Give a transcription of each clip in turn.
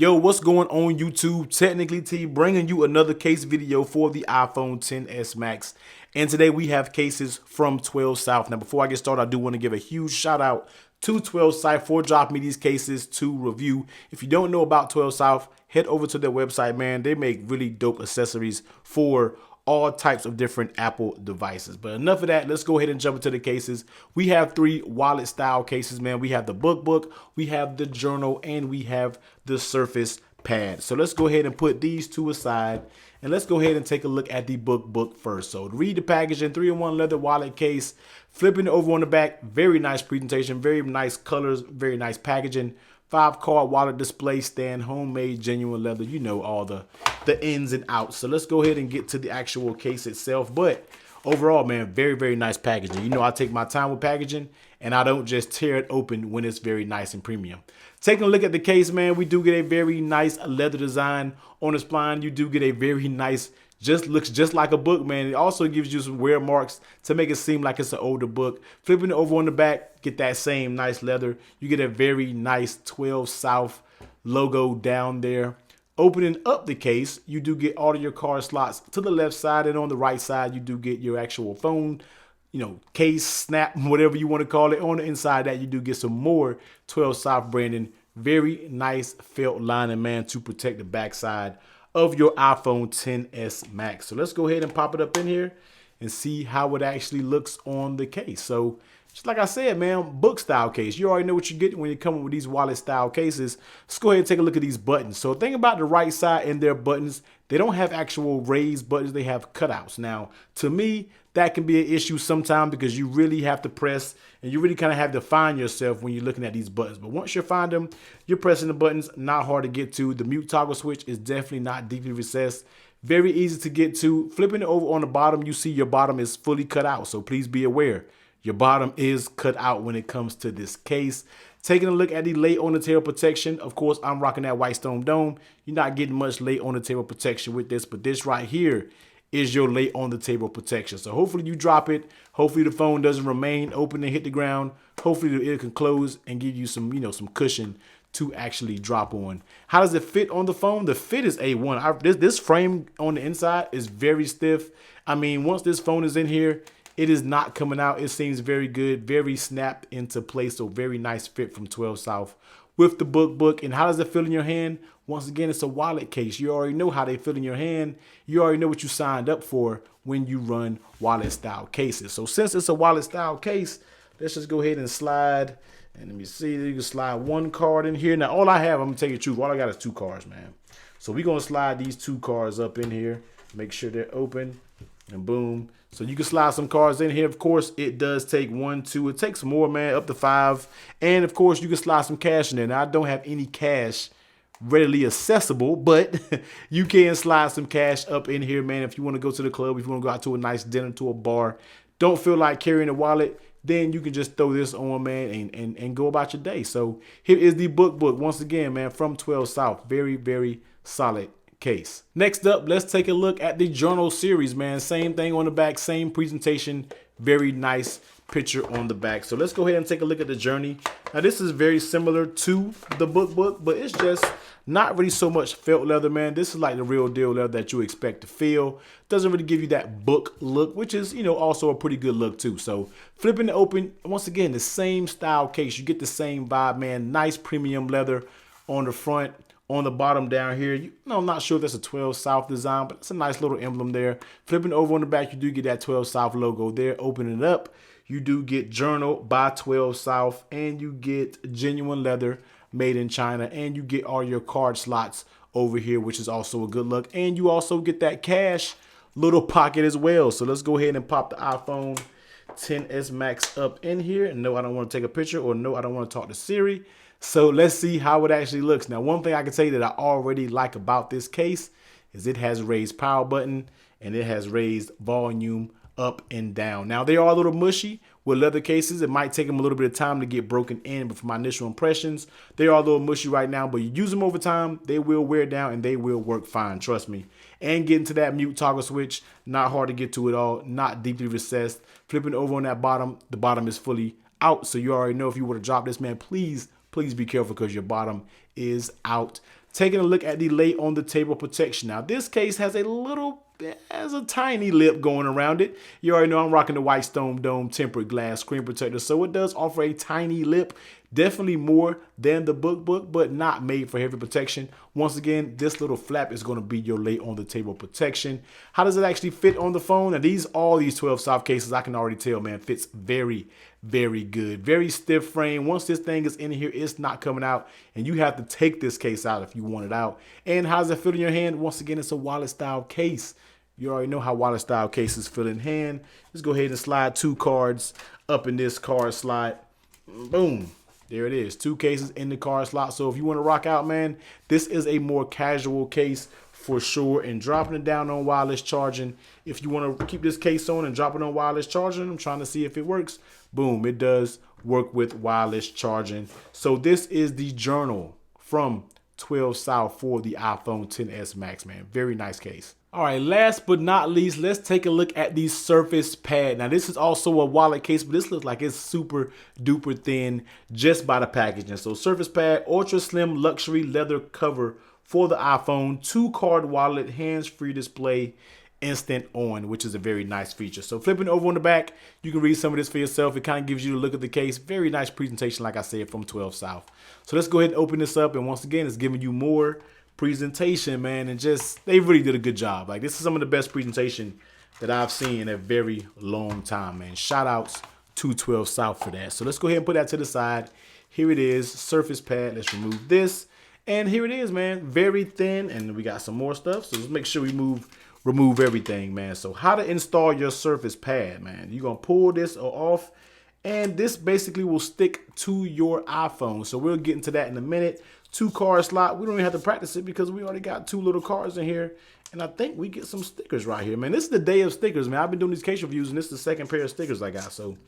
Yo, what's going on YouTube? Technically T bringing you another case video for the iPhone XS Max. And today we have cases from TwelveSouth. Now before I get started, I do want to give a huge shout out to TwelveSouth for dropping me these cases to review. If you don't know about TwelveSouth, head over to their website, man. They make really dope accessories for all types of different Apple devices. But enough of that, let's go ahead and jump into the cases. We have three wallet style cases, man. We have the Bookbook, we have the Journal, and we have the Surface Pad. So let's go ahead and put these two aside, and let's go ahead and take a look at the Bookbook first. So read the packaging, 3-in-1 leather wallet case, flipping it over on the back, very nice presentation, very nice colors, very nice packaging. 5-card wallet display stand, homemade, genuine leather. You know all the ins and outs. So let's go ahead and get to the actual case itself. But overall, man, very, very nice packaging. You know I take my time with packaging, and I don't just tear it open when it's very nice and premium. Taking a look at the case, man, we do get a very nice leather design on the spine. You do get a very nice, looks just like a book, man. It also gives you some wear marks to make it seem like it's an older book. Flipping it over on the back, get that same nice leather. You get a very nice TwelveSouth logo down there. Opening up the case, you do get all of your card slots to the left side, and on the right side, you do get your actual phone, case, snap, whatever you want to call it. On the inside that, you do get some more TwelveSouth branding. Very nice felt lining, man, to protect the backside of your iPhone XS Max. So let's go ahead and pop it up in here and see how it actually looks on the case. So just like I said, man, book style case. You already know what you're getting when you're coming with these wallet style cases. Let's go ahead and take a look at these buttons. So think about the right side and their buttons. They don't have actual raised buttons. They have cutouts. Now, to me, that can be an issue sometimes because you really have to press and you really kind of have to find yourself when you're looking at these buttons. But once you find them, you're pressing the buttons, not hard to get to. The mute toggle switch is definitely not deeply recessed. Very easy to get to. Flipping it over on the bottom, you see your bottom is fully cut out. So please be aware, your bottom is cut out when it comes to this case. Taking a look at the lay on the table protection. Of course, I'm rocking that white stone dome. You're not getting much lay on the table protection with this, but this right here is your lay on the table protection. So hopefully you drop it. Hopefully the phone doesn't remain open and hit the ground. Hopefully it can close and give you some, some cushion to actually drop on. How does it fit on the phone? The fit is A1. This frame on the inside is very stiff. I mean, once this phone is in here, it is not coming out. It seems very good, very snapped into place. So very nice fit from TwelveSouth with the Bookbook. And how does it feel in your hand? Once again, it's a wallet case. You already know how they feel in your hand. You already know what you signed up for when you run wallet style cases. So since it's a wallet style case, let's just go ahead and slide. And let me see, you can slide one card in here. Now, all I have, I'm gonna tell you the truth, all I got is 2 cards, man. So we're gonna slide these 2 cards up in here. Make sure they're open, and boom. So you can slide some cards in here. Of course, it does take 1, 2. It takes more, man, up to 5. And of course, you can slide some cash in there. Now, I don't have any cash readily accessible, but you can slide some cash up in here, man. If you want to go to the club, if you want to go out to a nice dinner, to a bar, don't feel like carrying a wallet, then you can just throw this on, man, and go about your day. So here is the Bookbook once again, man, from TwelveSouth. Very, very solid case. Next up, let's take a look at the Journal series, man. Same thing on the back, same presentation, very nice picture on the back. So let's go ahead and take a look at the Journey. Now this is very similar to the Bookbook, but it's just not really so much felt leather, man. This is like the real deal leather that you expect to feel. Doesn't really give you that book look, which is, also a pretty good look too. So flipping it open, once again, the same style case. You get the same vibe, man. Nice premium leather on the front. On the bottom down here, I'm not sure if that's a TwelveSouth design, but it's a nice little emblem there. Flipping over on the back, you do get that TwelveSouth logo there. Opening it up, you do get Journal by TwelveSouth, and you get genuine leather made in China, and you get all your card slots over here, which is also a good look. And you also get that cash little pocket as well. So let's go ahead and pop the iPhone XS Max up in here. And no, I don't want to take a picture, or no, I don't want to talk to Siri. So let's see how it actually looks. Now, one thing I can tell you that I already like about this case is it has raised power button and it has raised volume up and down. Now, they are a little mushy with leather cases. It might take them a little bit of time to get broken in, but for my initial impressions, they are a little mushy right now, but you use them over time, they will wear down and they will work fine, trust me. And getting to that mute toggle switch, not hard to get to at all, not deeply recessed. Flipping over on that bottom, the bottom is fully out, so you already know if you were to drop this, man, please be careful because your bottom is out. taking a look at the lay on the table protection. Now this case has a tiny lip going around it. You already know I'm rocking the White Stone Dome tempered glass screen protector, so it does offer a tiny lip. Definitely more than the Bookbook, but not made for heavy protection. Once again, this little flap is going to be your lay on the table protection. How does it actually fit on the phone? And all these 12South cases, I can already tell, man, fits very, very good. Very stiff frame. Once this thing is in here, it's not coming out, and you have to take this case out if you want it out. And how does it fit in your hand? Once again, it's a wallet style case. You already know how wallet style cases fit in hand. Let's go ahead and slide 2 cards up in this card slot. Boom. There it is. 2 cases in the card slot. So if you want to rock out, man, this is a more casual case for sure. And dropping it down on wireless charging. If you want to keep this case on and drop it on wireless charging, I'm trying to see if it works. Boom, it does work with wireless charging. So this is the journal from 12South for the iPhone XS Max, man. Very nice case. All right, last but not least, let's take a look at the Surface Pad. Now, this is also a wallet case, but this looks like it's super duper thin just by the packaging. So Surface Pad, ultra slim luxury leather cover for the iPhone, 2-card wallet, hands-free display, instant on, which is a very nice feature. So flipping over on the back, you can read some of this for yourself. It kind of gives you a look at the case. Very nice presentation, like I said, from 12South. So let's go ahead and open this up. And once again, it's giving you more presentation, man, and just they really did a good job. Like, this is some of the best presentation that I've seen in a very long time, man. Shout outs to 12South for that. So let's go ahead and put that to the side. Here it is, Surface Pad. Let's remove this, and here it is, man. Very thin, and we got some more stuff. So let's make sure we remove everything, man. So how to install your Surface Pad, man? You're gonna pull this off, and this basically will stick to your iPhone. So we'll get into that in a minute. 2-card slot. We don't even have to practice it because we already got 2 little cards in here. And I think we get some stickers right here, man. This is the day of stickers, man. I've been doing these case reviews, and this is the 2nd pair of stickers I got. So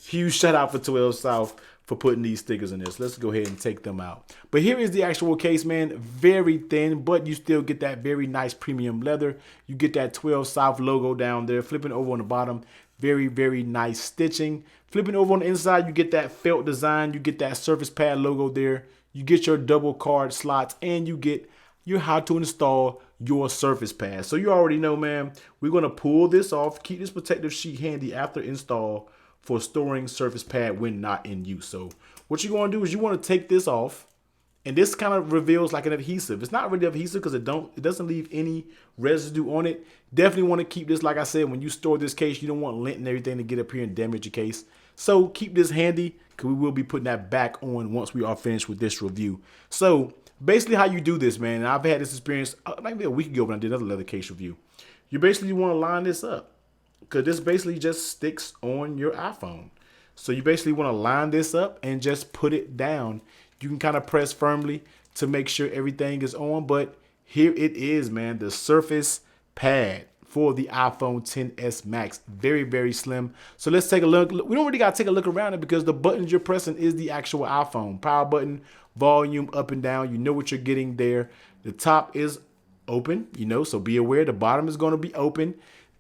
huge shout out for 12South for putting these stickers in this. Let's go ahead and take them out. But here is the actual case, man. Very thin, but you still get that very nice premium leather. You get that 12South logo down there. Flipping over on the bottom, very, very nice stitching. Flipping over on the inside, you get that felt design. You get that Surface Pad logo there. You get your double card slots, and you get your how to install your Surface Pad. So you already know, man, we're going to pull this off, keep this protective sheet handy after install for storing Surface Pad when not in use. So what you're going to do is you want to take this off, and this kind of reveals like an adhesive. It's not really adhesive because it doesn't leave any residue on it. Definitely want to keep this, like I said, when you store this case, you don't want lint and everything to get up here and damage your case. So keep this handy, because we will be putting that back on once we are finished with this review. So basically how you do this, man, and I've had this experience maybe a week ago when I did another leather case review. You basically want to line this up, because this basically just sticks on your iPhone. So you basically want to line this up and just put it down. You can kind of press firmly to make sure everything is on, but here it is, man, the Surface Pad for the iPhone XS Max. Very, very slim. So let's take a look. We don't really got to take a look around it because the buttons you're pressing is the actual iPhone. Power button, volume, up and down. You know what you're getting there. The top is open, you know, so be aware the bottom is going to be open.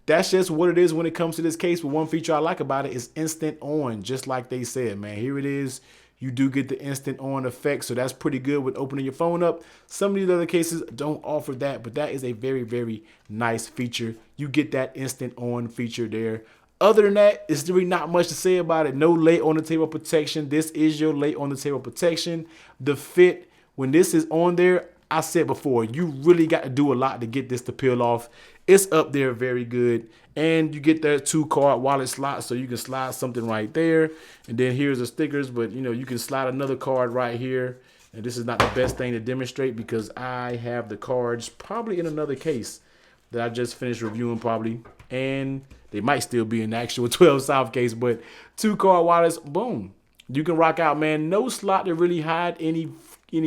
That's just what it is when it comes to this case. But one feature I like about it is instant on, just like they said, man. Here it is. You do get the instant on effect, so that's pretty good with opening your phone up. Some of these other cases don't offer that, but that is a very, very nice feature. You get that instant on feature there. Other than that, it's really not much to say about it. No lay on the table protection. This is your lay on the table protection. The fit, when this is on there, I said before, you really got to do a lot to get this to peel off. It's up there very good. And you get that 2-card wallet slot, so you can slide something right there. And then here's the stickers, but you know, you can slide another card right here. And this is not the best thing to demonstrate because I have the cards probably in another case that I just finished reviewing probably. And they might still be in the actual 12South case, but 2-card wallets, boom. You can rock out, man. No slot to really hide any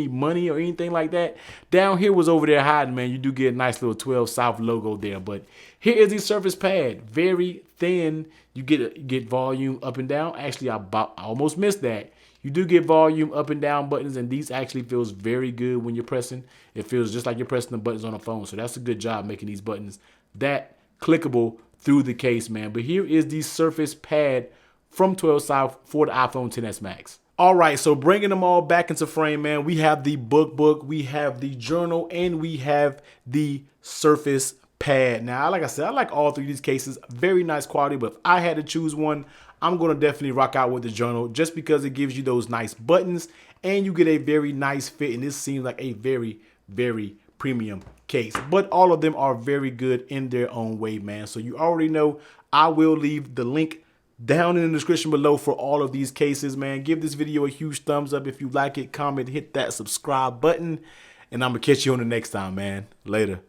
money or anything like that. Down here was over there hiding, man. You do get a nice little 12South logo there, but here is the Surface Pad. Very thin. You get volume up and down. Actually, I almost missed that. You do get volume up and down buttons, and these actually feels very good when you're pressing. It feels just like you're pressing the buttons on a phone, so that's a good job making these buttons that clickable through the case, man. But here is the Surface Pad from 12South for the iPhone XS Max. All right, so bringing them all back into frame, man, we have the Bookbook, we have the journal, and we have the Surface Pad. Now, like I said, I like all three of these cases. Very nice quality, but if I had to choose one, I'm going to definitely rock out with the journal just because it gives you those nice buttons and you get a very nice fit. And this seems like a very, very premium case. But all of them are very good in their own way, man. So you already know I will leave the link down in the description below for all of these cases, man. Give this video a huge thumbs up if you like it. Comment, hit that subscribe button, and I'm gonna catch you on the next time, man. Later.